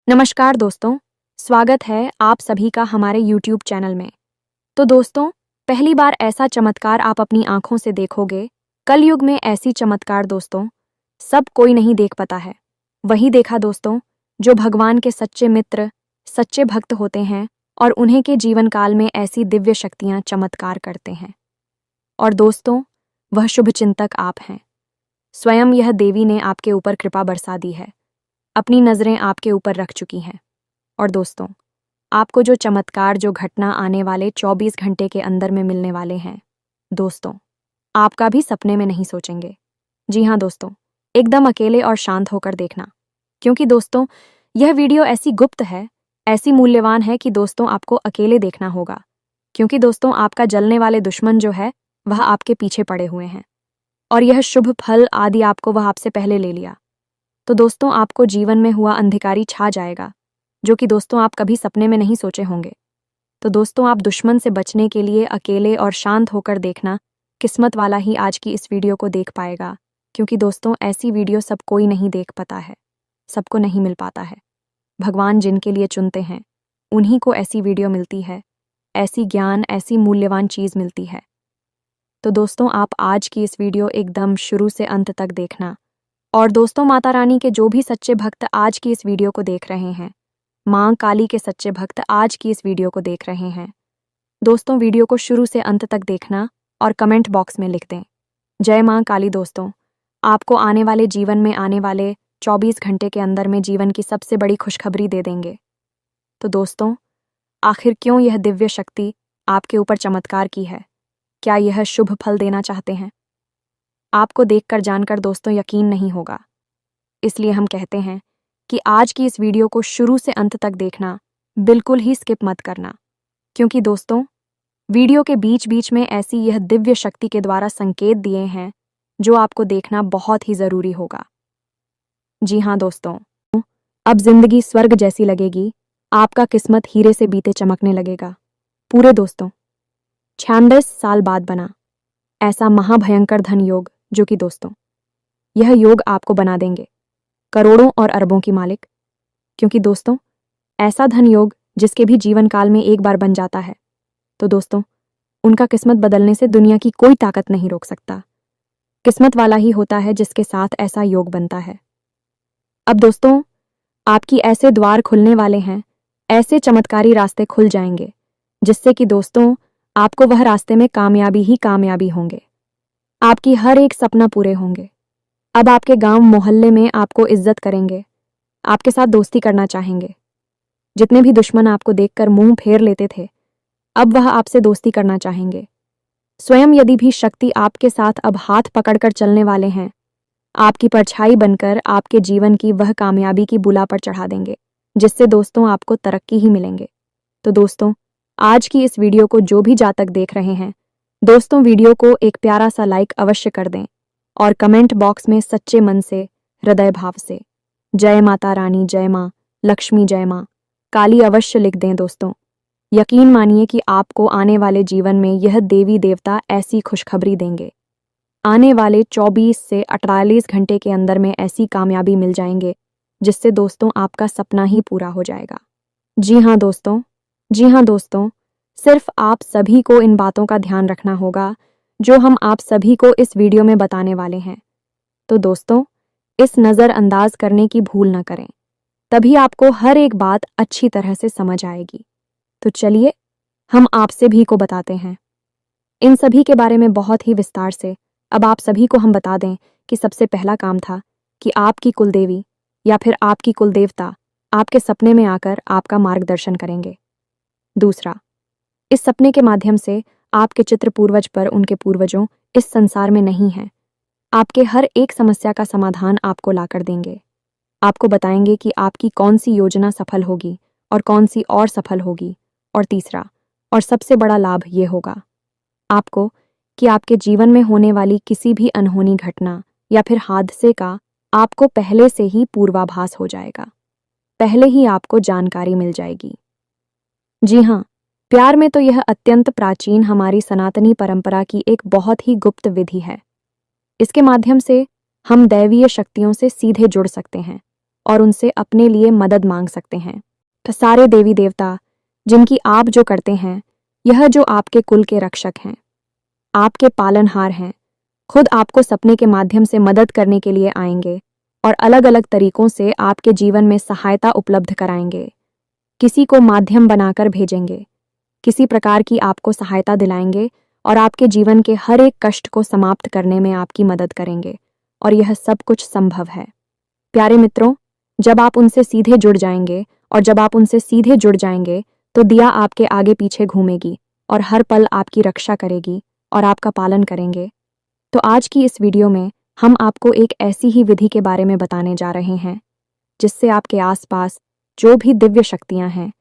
नमस्कार दोस्तों, स्वागत है आप सभी का हमारे YouTube चैनल में। तो दोस्तों, पहली बार ऐसा चमत्कार आप अपनी आंखों से देखोगे। कलयुग में ऐसी चमत्कार दोस्तों सब कोई नहीं देख पाता है। वही देखा दोस्तों जो भगवान के सच्चे मित्र, सच्चे भक्त होते हैं और उन्हें के जीवन काल में ऐसी दिव्य शक्तियां चमत्कार करते हैं। और दोस्तों, वह शुभ चिंतक आप हैं। स्वयं यह देवी ने आपके ऊपर कृपा बरसा दी है, अपनी नज़रें आपके ऊपर रख चुकी हैं। और दोस्तों, आपको जो चमत्कार, जो घटना आने वाले 24 घंटे के अंदर में मिलने वाले हैं दोस्तों, आपका भी सपने में नहीं सोचेंगे। जी हाँ दोस्तों, एकदम अकेले और शांत होकर देखना, क्योंकि दोस्तों यह वीडियो ऐसी गुप्त है, ऐसी मूल्यवान है कि दोस्तों आपको अकेले देखना होगा। क्योंकि दोस्तों आपका जलने वाले दुश्मन जो है वह आपके पीछे पड़े हुए हैं और यह शुभ फल आदि आपको वह आपसे पहले ले लिया। तो दोस्तों आपको जीवन में हुआ अंधकारी छा जाएगा, जो कि दोस्तों आप कभी सपने में नहीं सोचे होंगे। तो दोस्तों आप दुश्मन से बचने के लिए अकेले और शांत होकर देखना, किस्मत वाला ही आज की इस वीडियो को देख पाएगा। क्योंकि दोस्तों ऐसी वीडियो सब कोई नहीं देख पाता है, सबको नहीं मिल पाता है। भगवान जिनके लिए चुनते हैं उन्हीं को ऐसी वीडियो मिलती है, ऐसी ज्ञान, ऐसी मूल्यवान चीज़ मिलती है। तो दोस्तों आप आज की इस वीडियो एकदम शुरू से अंत तक देखना। और दोस्तों माता रानी के जो भी सच्चे भक्त आज की इस वीडियो को देख रहे हैं, माँ काली के सच्चे भक्त आज की इस वीडियो को देख रहे हैं, दोस्तों वीडियो को शुरू से अंत तक देखना और कमेंट बॉक्स में लिख दें जय माँ काली। दोस्तों आपको आने वाले जीवन में आने वाले 24 घंटे के अंदर में जीवन की सबसे बड़ी खुशखबरी दे देंगे। तो दोस्तों आखिर क्यों यह दिव्य शक्ति आपके ऊपर चमत्कार की है? क्या यह शुभ फल देना चाहते हैं? आपको देखकर जानकर दोस्तों यकीन नहीं होगा, इसलिए हम कहते हैं कि आज की इस वीडियो को शुरू से अंत तक देखना, बिल्कुल ही स्किप मत करना। क्योंकि दोस्तों वीडियो के बीच बीच में ऐसी यह दिव्य शक्ति के द्वारा संकेत दिए हैं जो आपको देखना बहुत ही जरूरी होगा। जी हाँ दोस्तों, अब जिंदगी स्वर्ग जैसी लगेगी, आपका किस्मत हीरे से बीते चमकने लगेगा। पूरे दोस्तों 96 साल बाद बना ऐसा महाभयंकर धन योग, जो कि दोस्तों यह योग आपको बना देंगे करोड़ों और अरबों की मालिक। क्योंकि दोस्तों ऐसा धन योग जिसके भी जीवन काल में एक बार बन जाता है, तो दोस्तों उनका किस्मत बदलने से दुनिया की कोई ताकत नहीं रोक सकता। किस्मत वाला ही होता है जिसके साथ ऐसा योग बनता है। अब दोस्तों आपकी ऐसे द्वार खुलने वाले हैं, ऐसे चमत्कारी रास्ते खुल जाएंगे, जिससे कि दोस्तों आपको वह रास्ते में कामयाबी ही कामयाबी होंगे। आपकी हर एक सपना पूरे होंगे। अब आपके गांव मोहल्ले में आपको इज्जत करेंगे, आपके साथ दोस्ती करना चाहेंगे। जितने भी दुश्मन आपको देखकर मुंह फेर लेते थे, अब वह आपसे दोस्ती करना चाहेंगे। स्वयं यदि भी शक्ति आपके साथ अब हाथ पकड़कर चलने वाले हैं, आपकी परछाई बनकर आपके जीवन की वह कामयाबी की बुला पर चढ़ा देंगे, जिससे दोस्तों आपको तरक्की ही मिलेंगे। तो दोस्तों आज की इस वीडियो को जो भी जातक देख रहे हैं, दोस्तों वीडियो को एक प्यारा सा लाइक अवश्य कर दें और कमेंट बॉक्स में सच्चे मन से, हृदय भाव से जय माता रानी, जय माँ लक्ष्मी, जय माँ काली अवश्य लिख दें। दोस्तों यकीन मानिए कि आपको आने वाले जीवन में यह देवी देवता ऐसी खुशखबरी देंगे। आने वाले 24 से 48 घंटे के अंदर में ऐसी कामयाबी मिल जाएंगे, जिससे दोस्तों आपका सपना ही पूरा हो जाएगा। जी हाँ दोस्तों, जी हाँ दोस्तों, सिर्फ आप सभी को इन बातों का ध्यान रखना होगा जो हम आप सभी को इस वीडियो में बताने वाले हैं। तो दोस्तों इस नज़रअंदाज करने की भूल न करें, तभी आपको हर एक बात अच्छी तरह से समझ आएगी। तो चलिए हम आप सभी को बताते हैं इन सभी के बारे में बहुत ही विस्तार से। अब आप सभी को हम बता दें कि सबसे पहला काम था कि आपकी कुलदेवी या फिर आपकी कुलदेवता आपके सपने में आकर आपका मार्गदर्शन करेंगे। दूसरा, इस सपने के माध्यम से आपके चित्र पूर्वज पर उनके पूर्वजों इस संसार में नहीं हैं, आपके हर एक समस्या का समाधान आपको लाकर देंगे। आपको बताएंगे कि आपकी कौन सी योजना सफल होगी और कौन सी और सफल होगी। और तीसरा और सबसे बड़ा लाभ ये होगा आपको कि आपके जीवन में होने वाली किसी भी अनहोनी घटना या फिर हादसे का आपको पहले से ही पूर्वाभास हो जाएगा, पहले ही आपको जानकारी मिल जाएगी। जी हाँ, प्यार में तो यह अत्यंत प्राचीन हमारी सनातनी परंपरा की एक बहुत ही गुप्त विधि है। इसके माध्यम से हम दैवीय शक्तियों से सीधे जुड़ सकते हैं और उनसे अपने लिए मदद मांग सकते हैं। तो सारे देवी देवता जिनकी आप जो करते हैं, यह जो आपके कुल के रक्षक हैं, आपके पालनहार हैं, खुद आपको सपने के माध्यम से मदद करने के लिए आएंगे और अलग अलग तरीकों से आपके जीवन में सहायता उपलब्ध कराएंगे। किसी को माध्यम बनाकर भेजेंगे, किसी प्रकार की आपको सहायता दिलाएंगे और आपके जीवन के हर एक कष्ट को समाप्त करने में आपकी मदद करेंगे, और यह सब कुछ संभव है। प्यारे मित्रों, जब आप उनसे सीधे जुड़ जाएंगे तो दिया आपके आगे पीछे घूमेगी और हर पल आपकी रक्षा करेगी और आपका पालन करेंगे। तो आज की इस वीडियो में हम आपको एक ऐसी ही विधि के बारे में बताने जा रहे हैं जिससे आपके आसपास जो भी दिव्य शक्तियां हैं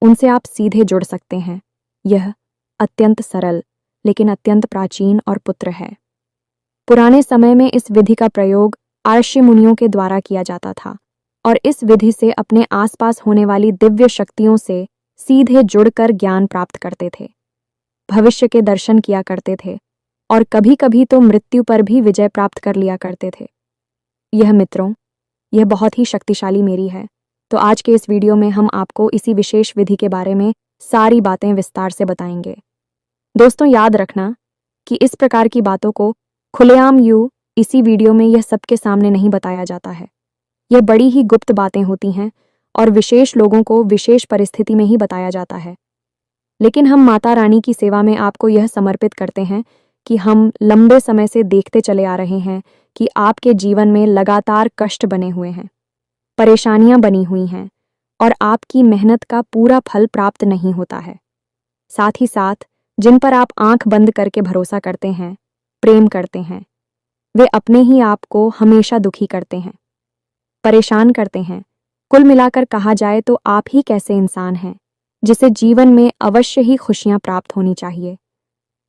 उनसे आप सीधे जुड़ सकते हैं। यह अत्यंत सरल लेकिन अत्यंत प्राचीन और पुत्र है। पुराने समय में इस विधि का प्रयोग ऋषि मुनियों के द्वारा किया जाता था और इस विधि से अपने आसपास होने वाली दिव्य शक्तियों से सीधे जुड़कर ज्ञान प्राप्त करते थे, भविष्य के दर्शन किया करते थे और कभी कभी तो मृत्यु पर भी विजय प्राप्त कर लिया करते थे। यह बहुत ही शक्तिशाली मेरी है। तो आज के इस वीडियो में हम आपको इसी विशेष विधि के बारे में सारी बातें विस्तार से बताएंगे। दोस्तों, याद रखना कि इस प्रकार की बातों को खुलेआम इसी वीडियो में यह सबके सामने नहीं बताया जाता है। यह बड़ी ही गुप्त बातें होती हैं और विशेष लोगों को विशेष परिस्थिति में ही बताया जाता है। लेकिन हम माता रानी की सेवा में आपको यह समर्पित करते हैं कि हम लंबे समय से देखते चले आ रहे हैं कि आपके जीवन में लगातार कष्ट बने हुए हैं, परेशानियां बनी हुई हैं और आपकी मेहनत का पूरा फल प्राप्त नहीं होता है। साथ ही साथ जिन पर आप आंख बंद करके भरोसा करते हैं, प्रेम करते हैं, वे अपने ही आप को हमेशा दुखी करते हैं, परेशान करते हैं। कुल मिलाकर कहा जाए तो आप ही कैसे इंसान हैं जिसे जीवन में अवश्य ही खुशियां प्राप्त होनी चाहिए,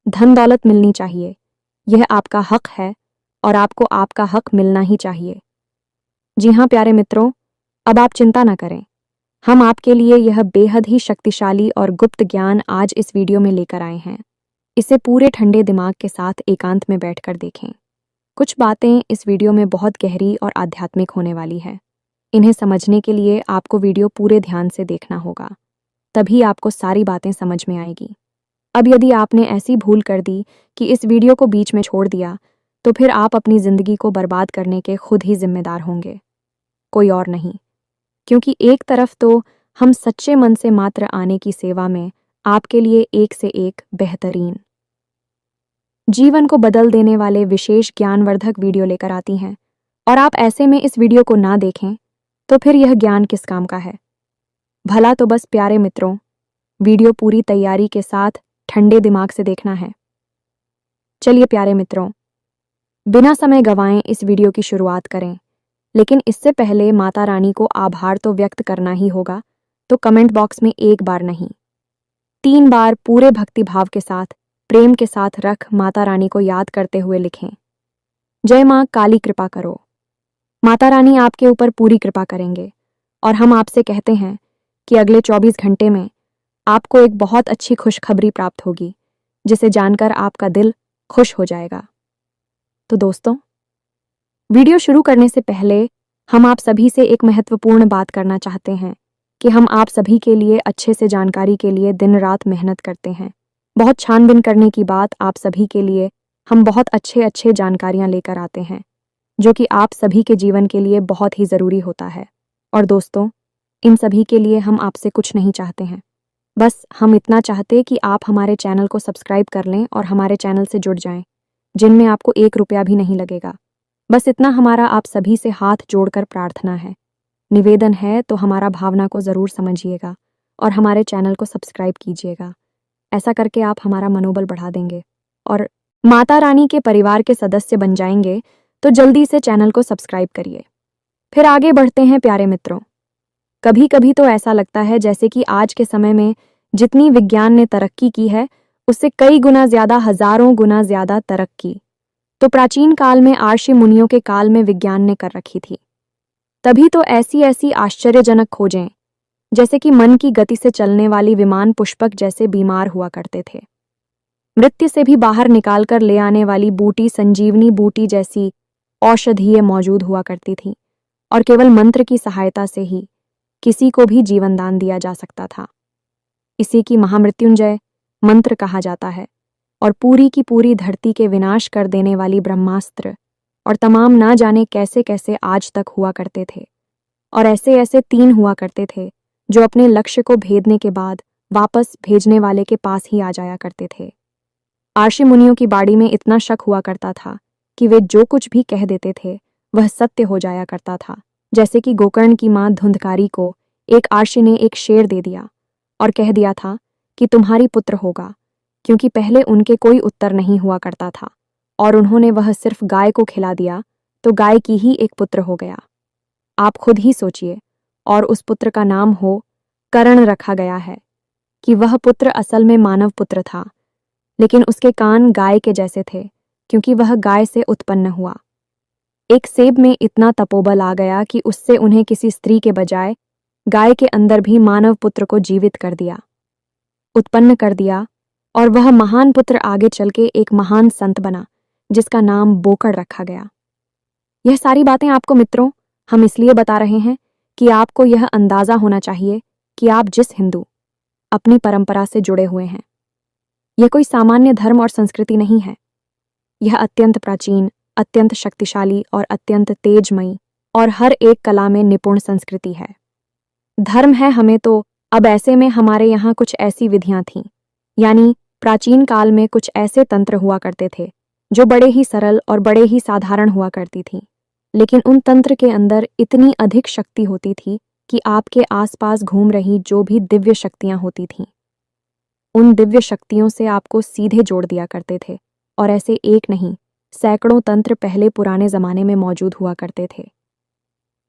धन दौलत मिलनी चाहिए। यह आपका हक है और आपको आपका हक मिलना ही चाहिए। जी हाँ प्यारे मित्रों, अब आप चिंता न करें। हम आपके लिए यह बेहद ही शक्तिशाली और गुप्त ज्ञान आज इस वीडियो में लेकर आए हैं। इसे पूरे ठंडे दिमाग के साथ एकांत में बैठकर देखें। कुछ बातें इस वीडियो में बहुत गहरी और आध्यात्मिक होने वाली है। इन्हें समझने के लिए आपको वीडियो पूरे ध्यान से देखना होगा, तभी आपको सारी बातें समझ में आएगी। अब यदि आपने ऐसी भूल कर दी कि इस वीडियो को बीच में छोड़ दिया, तो फिर आप अपनी जिंदगी को बर्बाद करने के खुद ही जिम्मेदार होंगे, कोई और नहीं। क्योंकि एक तरफ तो हम सच्चे मन से मात्र आने की सेवा में आपके लिए एक से एक बेहतरीन, जीवन को बदल देने वाले विशेष ज्ञानवर्धक वीडियो लेकर आती हैं, और आप ऐसे में इस वीडियो को ना देखें तो फिर यह ज्ञान किस काम का है। भला तो बस प्यारे मित्रों, वीडियो पूरी तैयारी के साथ ठंडे दिमाग से देखना है। चलिए प्यारे मित्रों, बिना समय गंवाए इस वीडियो की शुरुआत करें। लेकिन इससे पहले माता रानी को आभार तो व्यक्त करना ही होगा, तो कमेंट बॉक्स में एक बार नहीं 3 बार पूरे भक्ति भाव के साथ, प्रेम के साथ रख माता रानी को याद करते हुए लिखें, जय माँ काली कृपा करो। माता रानी आपके ऊपर पूरी कृपा करेंगे और हम आपसे कहते हैं कि अगले 24 घंटे में आपको एक बहुत अच्छी खुशखबरी प्राप्त होगी, जिसे जानकर आपका दिल खुश हो जाएगा। तो दोस्तों, वीडियो शुरू करने से पहले हम आप सभी से एक महत्वपूर्ण बात करना चाहते हैं कि हम आप सभी के लिए अच्छे से जानकारी के लिए दिन रात मेहनत करते हैं। बहुत छानबीन करने की बात आप सभी के लिए हम बहुत अच्छे जानकारियां लेकर आते हैं, जो कि आप सभी के जीवन के लिए बहुत ही ज़रूरी होता है। और दोस्तों, इन सभी के लिए हम आपसे कुछ नहीं चाहते हैं, बस हम इतना चाहते कि आप हमारे चैनल को सब्सक्राइब कर लें और हमारे चैनल से जुड़ जाएं, जिनमें आपको 1 रुपया भी नहीं लगेगा। बस इतना हमारा आप सभी से हाथ जोड़कर प्रार्थना है, निवेदन है। तो हमारा भावना को ज़रूर समझिएगा और हमारे चैनल को सब्सक्राइब कीजिएगा। ऐसा करके आप हमारा मनोबल बढ़ा देंगे और माता रानी के परिवार के सदस्य बन जाएंगे। तो जल्दी से चैनल को सब्सक्राइब करिए। फिर आगे बढ़ते हैं प्यारे मित्रों। कभी कभी तो ऐसा लगता है जैसे कि आज के समय में जितनी विज्ञान ने तरक्की की है, उससे कई गुना ज़्यादा, हजारों गुना ज़्यादा तरक्की तो प्राचीन काल में ऋषि मुनियों के काल में विज्ञान ने कर रखी थी। तभी तो ऐसी आश्चर्यजनक खोजें, जैसे कि मन की गति से चलने वाली विमान पुष्पक जैसे बीमार हुआ करते थे, मृत्यु से भी बाहर निकालकर ले आने वाली बूटी संजीवनी बूटी जैसी औषधीय मौजूद हुआ करती थी, और केवल मंत्र की सहायता से ही किसी को भी जीवन दान दिया जा सकता था। इसी की महामृत्युंजय मंत्र कहा जाता है और पूरी की पूरी धरती के विनाश कर देने वाली ब्रह्मास्त्र और तमाम ना जाने कैसे कैसे आज तक हुआ करते थे। और ऐसे ऐसे 3 हुआ करते थे जो अपने लक्ष्य को भेदने के बाद वापस भेजने वाले के पास ही आ जाया करते थे। आर्षि मुनियों की बाड़ी में इतना शक हुआ करता था कि वे जो कुछ भी कह देते थे वह सत्य हो जाया करता था। जैसे कि गोकर्ण की मां धुंधकारी को एक आर्षि ने एक शेर दे दिया और कह दिया था कि तुम्हारी पुत्र होगा, क्योंकि पहले उनके कोई उत्तर नहीं हुआ करता था और उन्होंने वह सिर्फ गाय को खिला दिया तो गाय की ही एक पुत्र हो गया। आप खुद ही सोचिए, और उस पुत्र का नाम हो कर्ण रखा गया है कि वह पुत्र असल में मानव पुत्र था, लेकिन उसके कान गाय के जैसे थे क्योंकि वह गाय से उत्पन्न हुआ। एक सेब में इतना तपोबल आ गया कि उससे उन्हें किसी स्त्री के बजाय गाय के अंदर भी मानव पुत्र को जीवित कर दिया, उत्पन्न कर दिया, और वह महान पुत्र आगे चल के एक महान संत बना जिसका नाम बोकड़ रखा गया। यह सारी बातें आपको मित्रों हम इसलिए बता रहे हैं कि आपको यह अंदाजा होना चाहिए कि आप जिस हिंदू अपनी परंपरा से जुड़े हुए हैं, यह कोई सामान्य धर्म और संस्कृति नहीं है। यह अत्यंत प्राचीन, अत्यंत शक्तिशाली और अत्यंत तेजमयी और हर एक कला में निपुण संस्कृति है। धर्म है हमें तो अब ऐसे में हमारे यहाँ कुछ ऐसी विधियां थीं, यानी प्राचीन काल में कुछ ऐसे तंत्र हुआ करते थे जो बड़े ही सरल और बड़े ही साधारण हुआ करती थीं, लेकिन उन तंत्र के अंदर इतनी अधिक शक्ति होती थी कि आपके आसपास घूम रही जो भी दिव्य शक्तियां होती थीं, उन दिव्य शक्तियों से आपको सीधे जोड़ दिया करते थे। और ऐसे एक नहीं, सैकड़ों तंत्र पहले पुराने जमाने में मौजूद हुआ करते थे,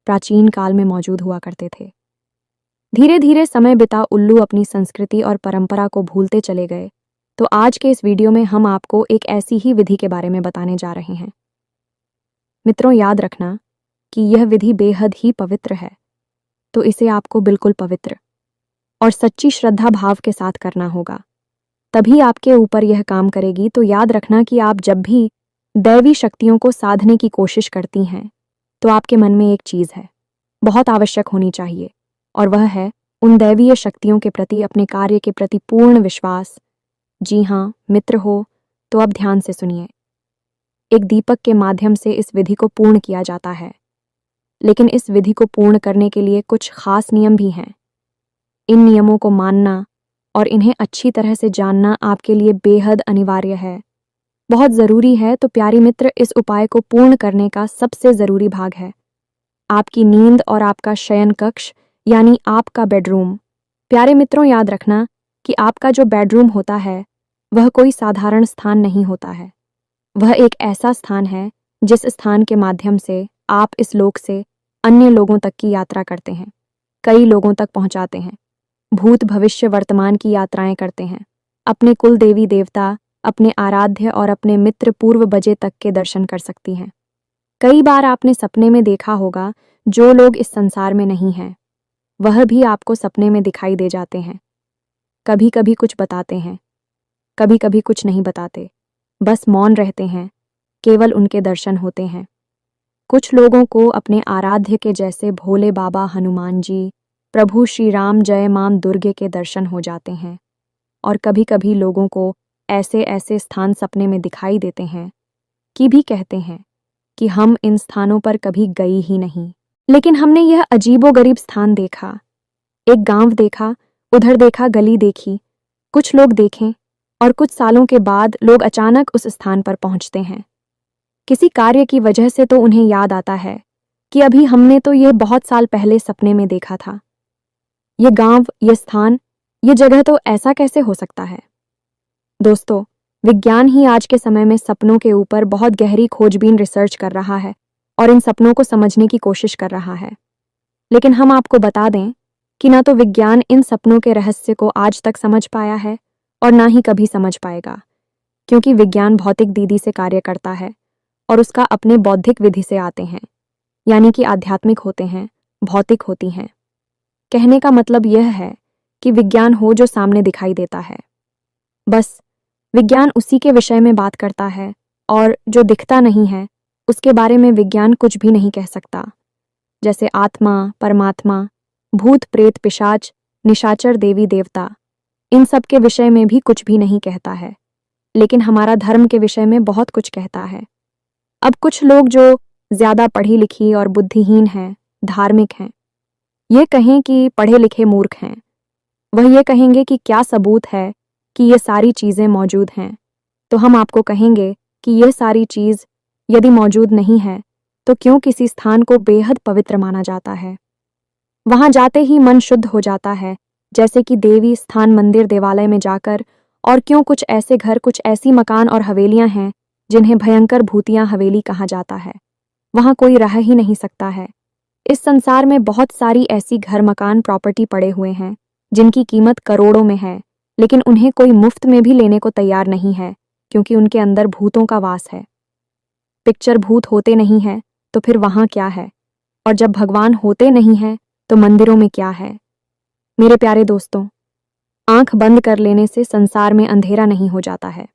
प्राचीन काल में मौजूद हुआ करते थे। धीरे धीरे समय बिता उल्लू अपनी संस्कृति और परंपरा को भूलते चले गए, तो आज के इस वीडियो में हम आपको एक ऐसी ही विधि के बारे में बताने जा रहे हैं। मित्रों, याद रखना कि यह विधि बेहद ही पवित्र है, तो इसे आपको बिल्कुल पवित्र और सच्ची श्रद्धा भाव के साथ करना होगा, तभी आपके ऊपर यह काम करेगी। तो याद रखना कि आप जब भी दैवी शक्तियों को साधने की कोशिश करती हैं तो आपके मन में एक चीज़ है, बहुत आवश्यक होनी चाहिए, और वह है उन दैवीय शक्तियों के प्रति अपने कार्य के प्रति पूर्ण विश्वास। जी हाँ मित्र हो तो अब ध्यान से सुनिए। एक दीपक के माध्यम से इस विधि को पूर्ण किया जाता है, लेकिन इस विधि को पूर्ण करने के लिए कुछ खास नियम भी हैं। इन नियमों को मानना और इन्हें अच्छी तरह से जानना आपके लिए बेहद अनिवार्य है, बहुत ज़रूरी है। तो प्यारी मित्र, इस उपाय को पूर्ण करने का सबसे ज़रूरी भाग है आपकी नींद और आपका शयन कक्ष, यानी आपका बेडरूम। प्यारे मित्रों, याद रखना कि आपका जो बेडरूम होता है वह कोई साधारण स्थान नहीं होता है। वह एक ऐसा स्थान है जिस स्थान के माध्यम से आप इस लोक से अन्य लोगों तक की यात्रा करते हैं, कई लोगों तक पहुंचाते हैं, भूत भविष्य वर्तमान की यात्राएं करते हैं, अपने कुल देवी देवता, अपने आराध्य और अपने मित्र पूर्व बजे तक के दर्शन कर सकती हैं। कई बार आपने सपने में देखा होगा जो लोग इस संसार में नहीं हैं वह भी आपको सपने में दिखाई दे जाते हैं। कभी कभी कुछ बताते हैं, कभी कभी कुछ नहीं बताते, बस मौन रहते हैं, केवल उनके दर्शन होते हैं। कुछ लोगों को अपने आराध्य के जैसे भोले बाबा हनुमान जी, प्रभु श्री राम, जय मां दुर्गे के दर्शन हो जाते हैं, और कभी कभी लोगों को ऐसे ऐसे स्थान सपने में दिखाई देते हैं कि भी कहते हैं कि हम इन स्थानों पर कभी गई ही नहीं, लेकिन हमने यह अजीबोगरीब स्थान देखा, एक गांव देखा, उधर देखा, गली देखी, कुछ लोग देखें, और कुछ सालों के बाद लोग अचानक उस स्थान पर पहुंचते हैं। किसी कार्य की वजह से तो उन्हें याद आता है कि अभी हमने तो यह बहुत साल पहले सपने में देखा था। ये गांव, ये स्थान, ये जगह तो ऐसा कैसे हो सकता है? दोस्तों, विज्ञान ही आज के समय में सपनों के ऊपर बहुत गहरी खोजबीन रिसर्च कर रहा है और इन सपनों को समझने की कोशिश कर रहा है। लेकिन हम आपको बता दें कि ना तो विज्ञान इन सपनों के रहस्य को आज तक समझ पाया है और ना ही कभी समझ पाएगा, क्योंकि विज्ञान भौतिक दीदी से कार्य करता है और उसका अपने बौद्धिक विधि से आते हैं, यानी कि आध्यात्मिक होते हैं, भौतिक होती हैं। कहने का मतलब यह है कि विज्ञान हो जो सामने दिखाई देता है, बस विज्ञान उसी के विषय में बात करता है, और जो दिखता नहीं है उसके बारे में विज्ञान कुछ भी नहीं कह सकता। जैसे आत्मा, परमात्मा, भूत प्रेत पिशाच, निशाचर देवी देवता, इन सब के विषय में भी कुछ भी नहीं कहता है, लेकिन हमारा धर्म के विषय में बहुत कुछ कहता है। अब कुछ लोग जो ज्यादा पढ़ी लिखी और बुद्धिहीन हैं, धार्मिक हैं, ये कहें कि पढ़े लिखे मूर्ख हैं, वह ये कहेंगे कि क्या सबूत है कि ये सारी चीजें मौजूद हैं। तो हम आपको कहेंगे कि यह सारी चीज यदि मौजूद नहीं है तो क्यों किसी स्थान को बेहद पवित्र माना जाता है। वहां जाते ही मन शुद्ध हो जाता है, जैसे कि देवी स्थान मंदिर देवालय में जाकर। और क्यों कुछ ऐसे घर, कुछ ऐसी मकान और हवेलियां हैं जिन्हें भयंकर भूतिया हवेली कहा जाता है, वहां कोई रह ही नहीं सकता है। इस संसार में बहुत सारी ऐसी घर, मकान, प्रॉपर्टी पड़े हुए हैं जिनकी कीमत करोड़ों में है, लेकिन उन्हें कोई मुफ्त में भी लेने को तैयार नहीं है, क्योंकि उनके अंदर भूतों का वास है। पिक्चर भूत होते नहीं है तो फिर वहां क्या है? और जब भगवान होते नहीं है तो मंदिरों में क्या है? मेरे प्यारे दोस्तों, आंख बंद कर लेने से संसार में अंधेरा नहीं हो जाता है।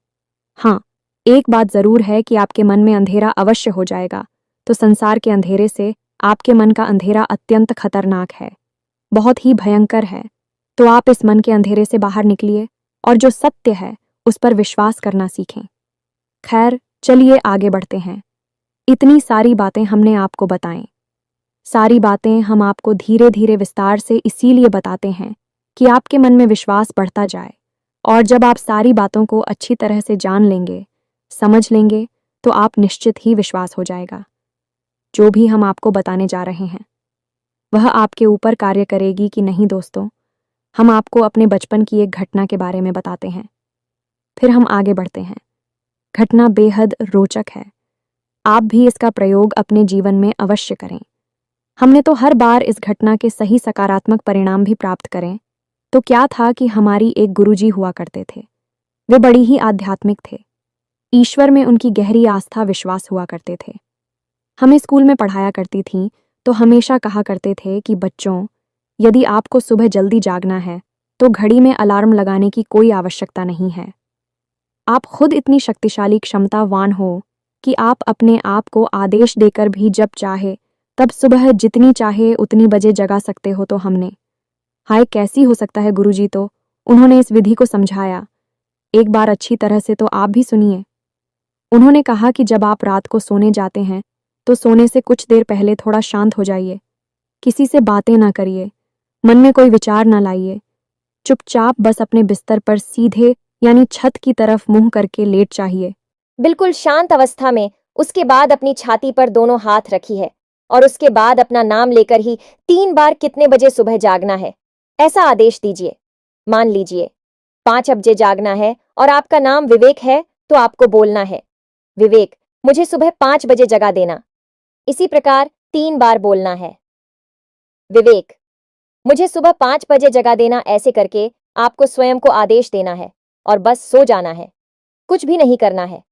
हाँ, एक बात जरूर है कि आपके मन में अंधेरा अवश्य हो जाएगा, तो संसार के अंधेरे से आपके मन का अंधेरा अत्यंत खतरनाक है, बहुत ही भयंकर है। तो आप इस मन के अंधेरे से बाहर निकलिए और जो सत्य है उस पर विश्वास करना सीखें। खैर, चलिए आगे बढ़ते हैं। इतनी सारी बातें हमने आपको बताएं, सारी बातें हम आपको धीरे धीरे विस्तार से इसीलिए बताते हैं कि आपके मन में विश्वास बढ़ता जाए। और जब आप सारी बातों को अच्छी तरह से जान लेंगे, समझ लेंगे, तो आप निश्चित ही विश्वास हो जाएगा। जो भी हम आपको बताने जा रहे हैं वह आपके ऊपर कार्य करेगी कि नहीं दोस्तों। हम आपको अपने बचपन की एक घटना के बारे में बताते हैं, फिर हम आगे बढ़ते हैं। घटना बेहद रोचक है, आप भी इसका प्रयोग अपने जीवन में अवश्य करें। हमने तो हर बार इस घटना के सही सकारात्मक परिणाम भी प्राप्त करें। तो क्या था कि हमारी एक गुरुजी हुआ करते थे। वे बड़ी ही आध्यात्मिक थे, ईश्वर में उनकी गहरी आस्था विश्वास हुआ करते थे। हमें स्कूल में पढ़ाया करती थीं तो हमेशा कहा करते थे कि बच्चों, यदि आपको सुबह जल्दी जागना है तो घड़ी में अलार्म लगाने की कोई आवश्यकता नहीं है। आप खुद इतनी शक्तिशाली क्षमतावान हो कि आप अपने आप को आदेश देकर भी जब चाहे तब सुबह जितनी चाहे उतनी बजे जगा सकते हो। तो हमने, हाय कैसी हो सकता है गुरुजी, तो उन्होंने इस विधि को समझाया। एक बार अच्छी तरह से तो आप भी सुनिए। उन्होंने कहा कि जब आप रात को सोने जाते हैं तो सोने से कुछ देर पहले थोड़ा शांत हो जाइए, किसी से बातें ना करिए, मन में कोई विचार ना लाइए, चुपचाप बस अपने बिस्तर पर सीधे यानी छत की तरफ मुंह करके लेट चाहिए, बिल्कुल शांत अवस्था में। उसके बाद अपनी छाती पर दोनों हाथ रखी है और उसके बाद अपना नाम लेकर ही 3 बार कितने बजे सुबह जागना है ऐसा आदेश दीजिए। मान लीजिए 5 बजे जागना है और आपका नाम विवेक है, तो आपको बोलना है, विवेक मुझे सुबह 5 बजे जगा देना। इसी प्रकार 3 बार बोलना है, विवेक मुझे सुबह 5 बजे जगा देना। ऐसे करके आपको स्वयं को आदेश देना है और बस सो जाना है, कुछ भी नहीं करना है,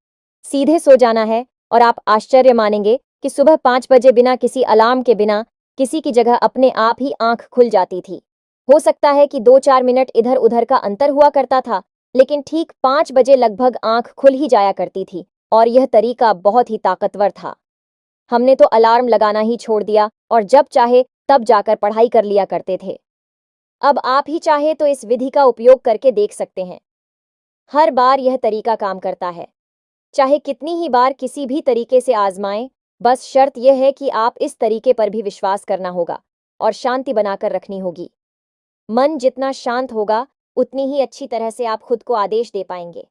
सीधे सो जाना है। और आप आश्चर्य मानेंगे कि सुबह 5 बजे बिना किसी अलार्म के, बिना किसी की जगह अपने आप ही आंख खुल जाती थी। हो सकता है कि 2-4 मिनट इधर उधर का अंतर हुआ करता था, लेकिन ठीक 5 बजे लगभग आंख खुल ही जाया करती थी। और यह तरीका बहुत ही ताकतवर था। हमने तो अलार्म लगाना ही छोड़ दिया और जब चाहे तब जाकर पढ़ाई कर लिया करते थे। अब आप ही चाहे तो इस विधि का उपयोग करके देख सकते हैं। हर बार यह तरीका काम करता है, चाहे कितनी ही बार किसी भी तरीके से आजमाएं। बस शर्त यह है कि आप इस तरीके पर भी विश्वास करना होगा और शांति बनाकर रखनी होगी। मन जितना शांत होगा उतनी ही अच्छी तरह से आप खुद को आदेश दे पाएंगे।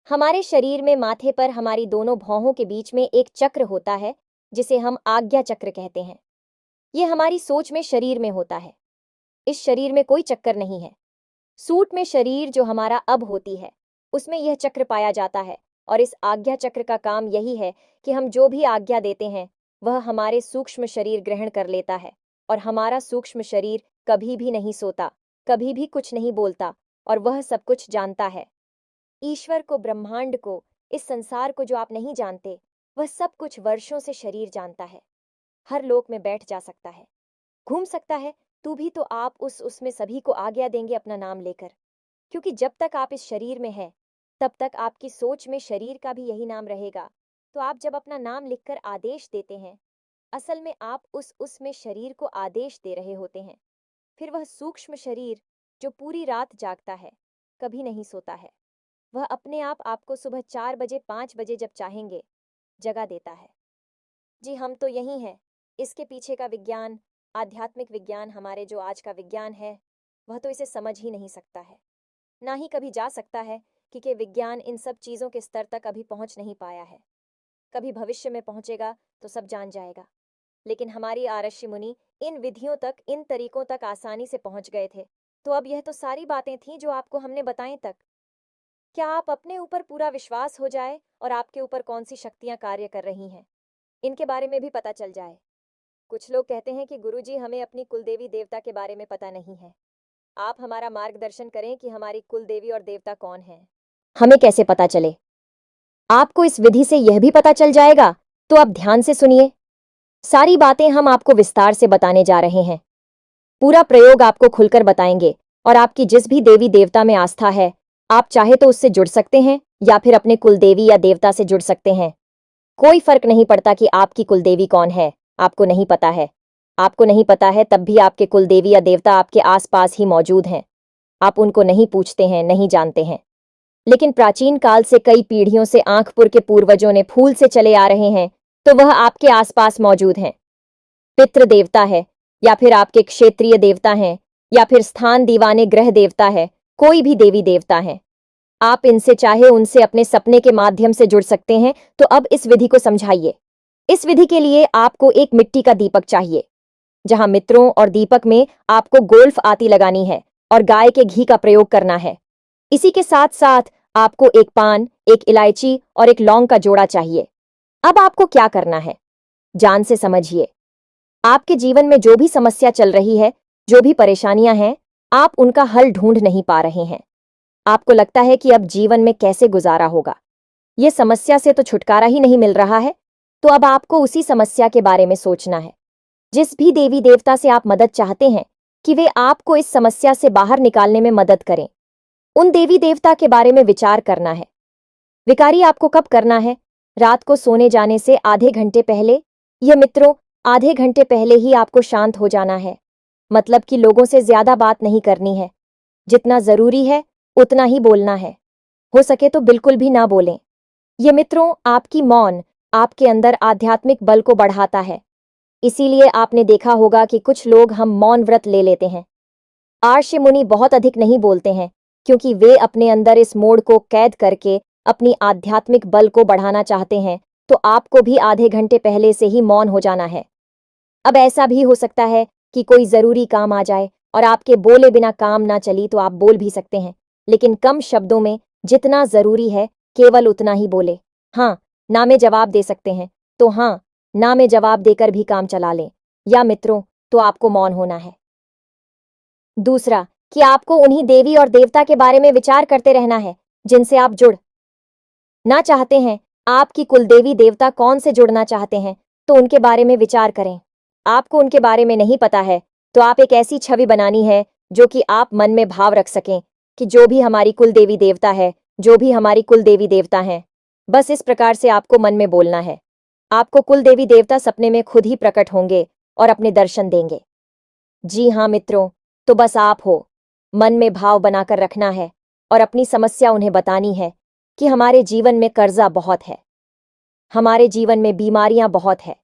हमारे शरीर में माथे पर हमारी दोनों भौहों के बीच में एक चक्र होता है जिसे हम आज्ञा चक्र कहते हैं। यह हमारी सोच में शरीर में होता है। इस शरीर में कोई चक्कर नहीं है। सूट में शरीर जो हमारा अब होती है उसमें यह चक्र पाया जाता है। और इस आज्ञा चक्र का काम यही है कि हम जो भी आज्ञा देते हैं वह हमारे सूक्ष्म शरीर ग्रहण कर लेता है। और हमारा सूक्ष्म शरीर कभी भी नहीं सोता, कभी भी कुछ नहीं बोलता, और वह सब कुछ जानता है। ईश्वर को, ब्रह्मांड को, इस संसार को जो आप नहीं जानते, वह सब कुछ वर्षों से शरीर जानता है। हर लोक में बैठ जा सकता है, घूम सकता है। तू भी तो आप उसमें सभी को आज्ञा देंगे अपना नाम लेकर, क्योंकि जब तक आप इस शरीर में हैं तब तक आपकी सोच में शरीर का भी यही नाम रहेगा। तो आप जब अपना नाम लिखकर आदेश देते हैं असल में आप उसमें शरीर को आदेश दे रहे होते हैं। फिर वह सूक्ष्म शरीर जो पूरी रात जागता है, कभी नहीं सोता है, वह अपने आप आपको सुबह 4 बजे 5 बजे जब चाहेंगे जगा देता है। जी, हम तो यही हैं। इसके पीछे का विज्ञान, आध्यात्मिक विज्ञान, हमारे जो आज का विज्ञान है, वह तो इसे समझ ही नहीं सकता है, ना ही कभी जा सकता है, क्योंकि विज्ञान इन सब चीज़ों के स्तर तक अभी पहुंच नहीं पाया है। कभी भविष्य में पहुंचेगा तो सब जान जाएगा। लेकिन हमारी आरष्य मुनि इन विधियों तक, इन तरीकों तक आसानी से पहुंच गए थे। तो अब यह तो सारी बातें थीं जो आपको हमने बताई तक। क्या आप अपने ऊपर पूरा विश्वास हो जाए और आपके ऊपर कौन सी शक्तियां कार्य कर रही हैं, इनके बारे में भी पता चल जाए। कुछ लोग कहते हैं कि गुरुजी, हमें अपनी कुलदेवी देवता के बारे में पता नहीं है। आप हमारा मार्गदर्शन करें कि हमारी कुलदेवी और देवता कौन है। हमें कैसे पता चले? आपको इस विधि से यह भी पता चल जाएगा, तो आप ध्यान से सुनिए। सारी बातें हम आपको विस्तार से बताने जा रहे हैं। पूरा प्रयोग आपको खुलकर बताएंगे, और आपकी जिस भी देवी देवता में आस्था है, आप चाहे तो उससे जुड़ सकते हैं या फिर अपने कुलदेवी या देवता से जुड़ सकते हैं। कोई फर्क नहीं पड़ता कि आपकी कुलदेवी कौन है। आपको नहीं पता है, आपको नहीं पता है, तब भी आपके कुलदेवी या देवता आपके आसपास ही मौजूद हैं। आप उनको नहीं पूछते हैं, नहीं जानते हैं, लेकिन प्राचीन काल से कई पीढ़ियों से आंखपुर के पूर्वजों ने फूल से चले आ रहे हैं, तो वह आपके आसपास मौजूद हैं। पितृ देवता है, या फिर आपके क्षेत्रीय देवता हैं, या फिर स्थान दीवाने ग्रह देवता है, कोई भी देवी देवता है, आप इनसे चाहे उनसे अपने सपने के माध्यम से जुड़ सकते हैं। तो अब इस विधि को समझाइए। इस विधि के लिए आपको एक मिट्टी का दीपक चाहिए, जहां मित्रों और दीपक में आपको गोल्फ आती लगानी है और गाय के घी का प्रयोग करना है। इसी के साथ साथ आपको एक पान, एक इलायची और एक लौंग का जोड़ा चाहिए। अब आपको क्या करना है, जान से समझिए। आपके जीवन में जो भी समस्या चल रही है, जो भी परेशानियां हैं, आप उनका हल ढूंढ नहीं पा रहे हैं। आपको लगता है कि अब जीवन में कैसे गुजारा होगा, यह समस्या से तो छुटकारा ही नहीं मिल रहा है। तो अब आपको उसी समस्या के बारे में सोचना है। जिस भी देवी देवता से आप मदद चाहते हैं कि वे आपको इस समस्या से बाहर निकालने में मदद करें, उन देवी देवता के बारे में विचार करना है। विकारी आपको कब करना है? रात को सोने जाने से आधे घंटे पहले। यह मित्रों, आधे घंटे पहले ही आपको शांत हो जाना है। मतलब कि लोगों से ज्यादा बात नहीं करनी है। जितना जरूरी है उतना ही बोलना है। हो सके तो बिल्कुल भी ना बोलें। ये मित्रों, आपकी मौन आपके अंदर आध्यात्मिक बल को बढ़ाता है। इसीलिए आपने देखा होगा कि कुछ लोग हम मौन व्रत ले लेते हैं। आर्ष्य मुनि बहुत अधिक नहीं बोलते हैं, क्योंकि वे अपने अंदर इस मोड़ को कैद करके अपनी आध्यात्मिक बल को बढ़ाना चाहते हैं। तो आपको भी आधे घंटे पहले से ही मौन हो जाना है। अब ऐसा भी हो सकता है कि कोई जरूरी काम आ जाए और आपके बोले बिना काम ना चली, तो आप बोल भी सकते हैं, लेकिन कम शब्दों में। जितना जरूरी है केवल उतना ही बोले। हाँ, ना में जवाब दे सकते हैं तो हाँ, ना में जवाब देकर भी काम चला लें। या मित्रों, तो आपको मौन होना है। दूसरा, कि आपको उन्हीं देवी और देवता के बारे में विचार करते रहना है जिनसे आप जुड़ ना चाहते हैं। आपकी कुलदेवी देवता कौन से जुड़ना चाहते हैं, तो उनके बारे में विचार करें। आपको उनके बारे में नहीं पता है, तो आप एक ऐसी छवि बनानी है जो कि आप मन में भाव रख सकें कि जो भी हमारी कुलदेवी देवता है, जो भी हमारी कुलदेवी देवता हैं, बस इस प्रकार से आपको मन में बोलना है। आपको कुलदेवी देवता सपने में खुद ही प्रकट होंगे और अपने दर्शन देंगे। जी हाँ मित्रों, तो बस आप हो। मन में भाव बनाकर रखना है और अपनी समस्या उन्हें बतानी है कि हमारे जीवन में कर्जा बहुत है, हमारे जीवन में बीमारियां बहुत है,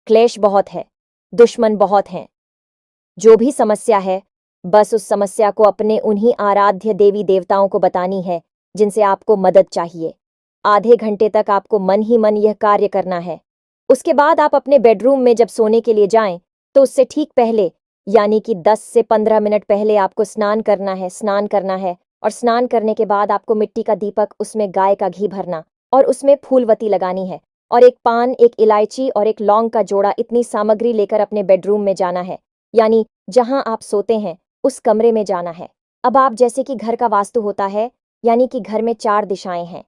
क्लेश बहुत है, दुश्मन बहुत हैं। जो भी समस्या है, बस उस समस्या को अपने उन्हीं आराध्य देवी देवताओं को बतानी है जिनसे आपको मदद चाहिए। आधे घंटे तक आपको मन ही मन यह कार्य करना है। उसके बाद आप अपने बेडरूम में जब सोने के लिए जाएं, तो उससे ठीक पहले, यानी कि 10 से 15 मिनट पहले आपको स्नान करना है। स्नान करना है, और स्नान करने के बाद आपको मिट्टी का दीपक, उसमें गाय का घी भरना और उसमें फूलवती लगानी है, और एक पान, एक इलायची और एक लौंग का जोड़ा, इतनी सामग्री लेकर अपने बेडरूम में जाना है। यानी जहां आप सोते हैं उस कमरे में जाना है। अब आप, जैसे कि घर का वास्तु होता है, यानी कि घर में 4 दिशाएं हैं।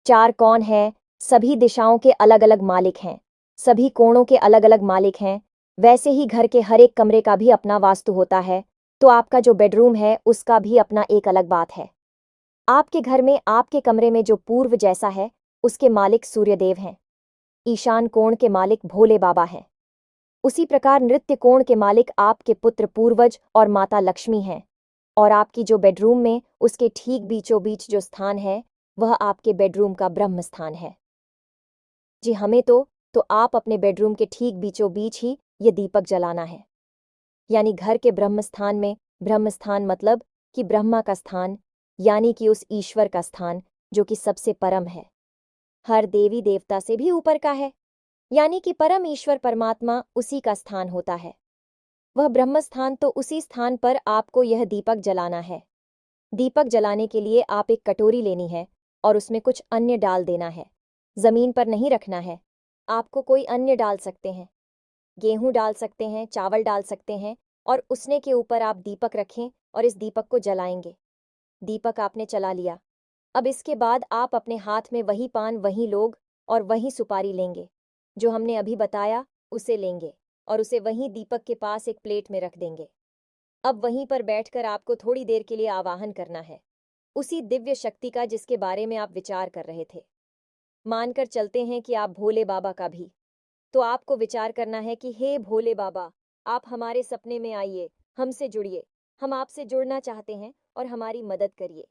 4 कौन है? सभी दिशाओं के अलग अलग मालिक हैं, सभी कोणों के अलग अलग मालिक हैं। वैसे ही घर के हर एक कमरे का भी अपना वास्तु होता है। तो आपका जो बेडरूम है उसका भी अपना एक अलग बात है। आपके घर में, आपके कमरे में जो पूर्व जैसा है, उसके मालिक सूर्यदेव हैं। ईशान कोण के मालिक भोले बाबा हैं। उसी प्रकार नृत्य कोण के मालिक आपके पुत्र पूर्वज और माता लक्ष्मी हैं, और आपकी जो बेडरूम में उसके ठीक बीचों बीच जो स्थान है वह आपके बेडरूम का ब्रह्म स्थान है। जी हमें तो आप अपने बेडरूम के ठीक बीचों बीच ही ये दीपक जलाना है, यानी घर के ब्रह्म स्थान में। ब्रह्म स्थान मतलब कि ब्रह्मा का स्थान, यानी कि उस ईश्वर का स्थान जो कि सबसे परम है, हर देवी देवता से भी ऊपर का है, यानी कि परम ईश्वर परमात्मा उसी का स्थान होता है। वह ब्रह्म स्थान, तो उसी स्थान पर आपको यह दीपक जलाना है। दीपक जलाने के लिए आप एक कटोरी लेनी है और उसमें कुछ अन्य डाल देना है। जमीन पर नहीं रखना है, आपको कोई अन्य डाल सकते हैं, गेहूं डाल सकते हैं, चावल डाल सकते हैं, और उसने के ऊपर आप दीपक रखें और इस दीपक को जलाएंगे। दीपक आपने जला लिया। अब इसके बाद आप अपने हाथ में वही पान, वही लोग और वही सुपारी लेंगे जो हमने अभी बताया, उसे लेंगे और उसे वहीं दीपक के पास एक प्लेट में रख देंगे। अब वहीं पर बैठकर आपको थोड़ी देर के लिए आवाहन करना है उसी दिव्य शक्ति का जिसके बारे में आप विचार कर रहे थे। मानकर चलते हैं कि आप भोले बाबा का भी, तो आपको विचार करना है कि हे भोले बाबा, आप हमारे सपने में आइए, हमसे जुड़िए, हम आपसे जुड़ना चाहते हैं और हमारी मदद करिए,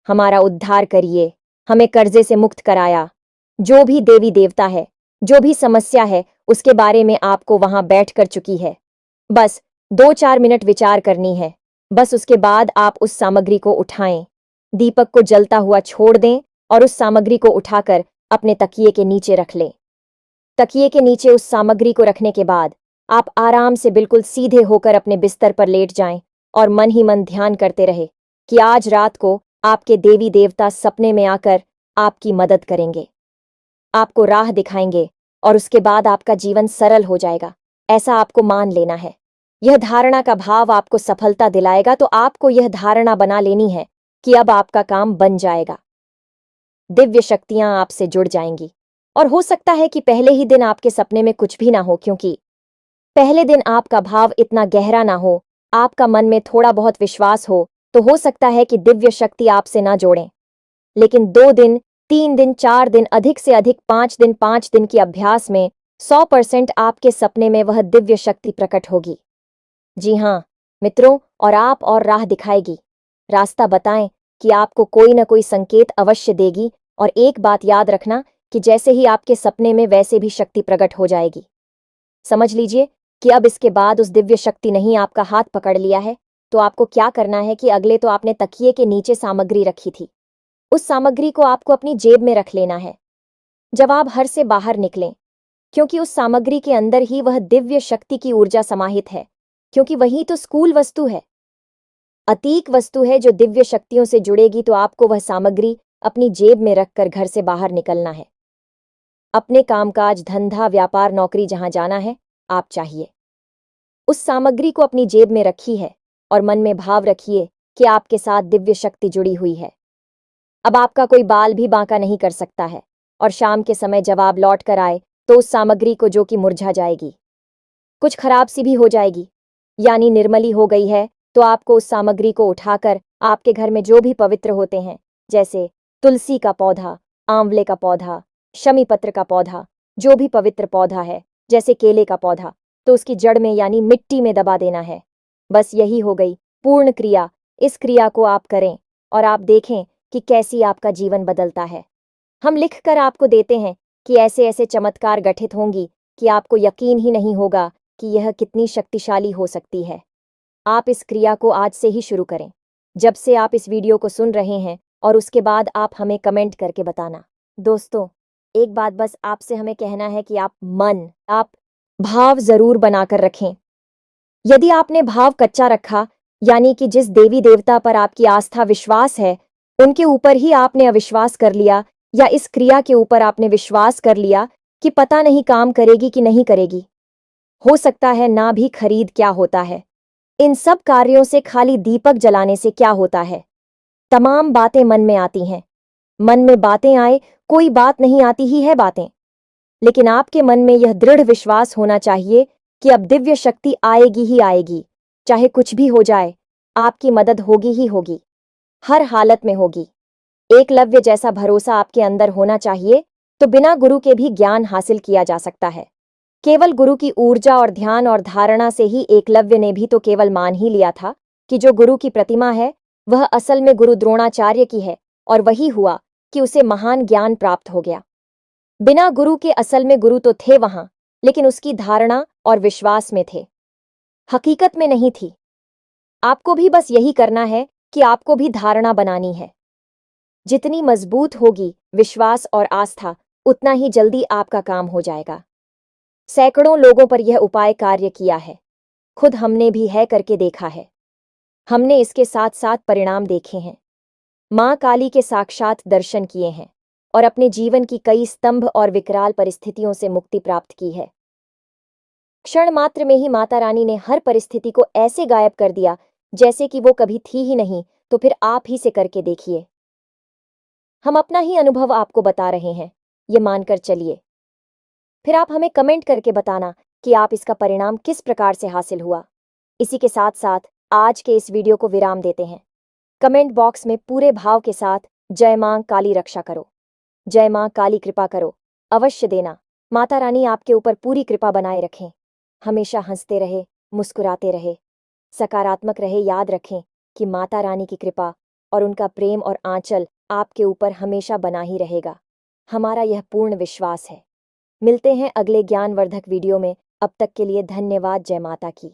हमारा उद्धार करिए, हमें कर्जे से मुक्त कराया। जो भी देवी देवता है, जो भी समस्या है, उसके बारे में आपको वहां बैठ कर चुकी है। बस 2-4 मिनट विचार करनी है। बस उसके बाद आप उस सामग्री को उठाएं, दीपक को जलता हुआ छोड़ दें और उस सामग्री को उठाकर अपने तकिए के नीचे रख लें। तकिए के नीचे उस सामग्री को रखने के बाद आप आराम से बिल्कुल सीधे होकर अपने बिस्तर पर लेट जाएं और मन ही मन ध्यान करते रहे कि आज रात को आपके देवी देवता सपने में आकर आपकी मदद करेंगे, आपको राह दिखाएंगे और उसके बाद आपका जीवन सरल हो जाएगा। ऐसा आपको मान लेना है। यह धारणा का भाव आपको सफलता दिलाएगा, तो आपको यह धारणा बना लेनी है कि अब आपका काम बन जाएगा। दिव्य शक्तियां आपसे जुड़ जाएंगी और हो सकता है कि पहले ही दिन आपके सपने में कुछ भी ना हो, क्योंकि पहले दिन आपका भाव इतना गहरा ना हो, आपका मन में थोड़ा बहुत विश्वास हो सकता है कि दिव्य शक्ति आपसे ना जोड़ें। लेकिन 2 दिन, 3 दिन, 4 दिन, अधिक से अधिक 5 दिन के अभ्यास में 100% आपके सपने में वह दिव्य शक्ति प्रकट होगी। जी हाँ मित्रों, और आप और राह दिखाएगी, रास्ता बताएं कि आपको कोई ना कोई संकेत अवश्य देगी। और एक बात याद रखना कि जैसे ही आपके सपने में वैसे भी शक्ति प्रकट हो जाएगी। समझ लीजिए कि अब इसके बाद उस दिव्य शक्ति नहीं आपका हाथ पकड़ लिया है, तो आपको क्या करना है कि अगले तो आपने तकिए के नीचे सामग्री रखी थी, उस सामग्री को आपको अपनी जेब में रख लेना है जब आप घर से बाहर निकलें, क्योंकि उस सामग्री के अंदर ही वह दिव्य शक्ति की ऊर्जा समाहित है, क्योंकि वही तो स्कूल वस्तु है, अतीक वस्तु है जो दिव्य शक्तियों से जुड़ेगी। तो आपको वह सामग्री अपनी जेब में रखकर घर से बाहर निकलना है। अपने कामकाज, धंधा, व्यापार, नौकरी जहां जाना है आप चाहिए, उस सामग्री को अपनी जेब में रखी है और मन में भाव रखिए कि आपके साथ दिव्य शक्ति जुड़ी हुई है। अब आपका कोई बाल भी बांका नहीं कर सकता है, और शाम के समय जब आप लौट कर आए तो उस सामग्री को जो कि मुरझा जाएगी, कुछ खराब सी भी हो जाएगी, यानी निर्मली हो गई है, तो आपको उस सामग्री को उठाकर आपके घर में जो भी पवित्र होते हैं, जैसे तुलसी का पौधा, आंवले का पौधा, शमी पत्र का पौधा, जो भी पवित्र पौधा है, जैसे केले का पौधा, तो उसकी जड़ में यानी मिट्टी में दबा देना है। बस यही हो गई पूर्ण क्रिया। इस क्रिया को आप करें और आप देखें कि कैसी आपका जीवन बदलता है। हम लिखकर आपको देते हैं कि ऐसे ऐसे चमत्कार गठित होंगी कि आपको यकीन ही नहीं होगा कि यह कितनी शक्तिशाली हो सकती है। आप इस क्रिया को आज से ही शुरू करें, जब से आप इस वीडियो को सुन रहे हैं, और उसके बाद आप हमें कमेंट करके बताना। दोस्तों, एक बात बस आपसे हमें कहना है कि आप भाव जरूर बनाकर रखें। यदि आपने भाव कच्चा रखा, यानी कि जिस देवी देवता पर आपकी आस्था विश्वास है उनके ऊपर ही आपने अविश्वास कर लिया, या इस क्रिया के ऊपर आपने विश्वास कर लिया कि पता नहीं काम करेगी कि नहीं करेगी, हो सकता है ना भी खरीद क्या होता है, इन सब कार्यों से खाली दीपक जलाने से क्या होता है। तमाम बातें मन में आती हैं, मन में बातें आए, कोई बात नहीं आती ही है बातें, लेकिन आपके मन में यह दृढ़ विश्वास होना चाहिए कि अब दिव्य शक्ति आएगी ही आएगी, चाहे कुछ भी हो जाए, आपकी मदद होगी ही होगी, हर हालत में होगी। एकलव्य जैसा भरोसा आपके अंदर होना चाहिए, तो बिना गुरु के भी ज्ञान हासिल किया जा सकता है। केवल गुरु की ऊर्जा और ध्यान और धारणा से ही एकलव्य ने भी तो केवल मान ही लिया था कि जो गुरु की प्रतिमा है वह असल में गुरु द्रोणाचार्य की है, और वही हुआ कि उसे महान ज्ञान प्राप्त हो गया। बिना गुरु के असल में गुरु तो थे वहां, लेकिन उसकी धारणा और विश्वास में थे, हकीकत में नहीं थी। आपको भी बस यही करना है कि आपको भी धारणा बनानी है। जितनी मजबूत होगी विश्वास और आस्था, उतना ही जल्दी आपका काम हो जाएगा। सैकड़ों लोगों पर यह उपाय कार्य किया है, खुद हमने भी है करके देखा है। हमने इसके साथ साथ परिणाम देखे हैं। मां काली के साक्षात दर्शन किए हैं और अपने जीवन की कई स्तंभ और विकराल परिस्थितियों से मुक्ति प्राप्त की है। क्षण मात्र में ही माता रानी ने हर परिस्थिति को ऐसे गायब कर दिया जैसे कि वो कभी थी ही नहीं। तो फिर आप ही से करके देखिए। हम अपना ही अनुभव आपको बता रहे हैं, ये मानकर चलिए। फिर आप हमें कमेंट करके बताना कि आप इसका परिणाम किस प्रकार से हासिल हुआ। इसी के साथ साथ आज के इस वीडियो को विराम देते हैं। कमेंट बॉक्स में पूरे भाव के साथ जय मां काली रक्षा करो, जय मां काली कृपा करो अवश्य देना। माता रानी आपके ऊपर पूरी कृपा बनाए रखें, हमेशा हंसते रहे, मुस्कुराते रहे, सकारात्मक रहे। याद रखें कि माता रानी की कृपा और उनका प्रेम और आंचल आपके ऊपर हमेशा बना ही रहेगा, हमारा यह पूर्ण विश्वास है। मिलते हैं अगले ज्ञानवर्धक वीडियो में, अब तक के लिए धन्यवाद। जय माता की।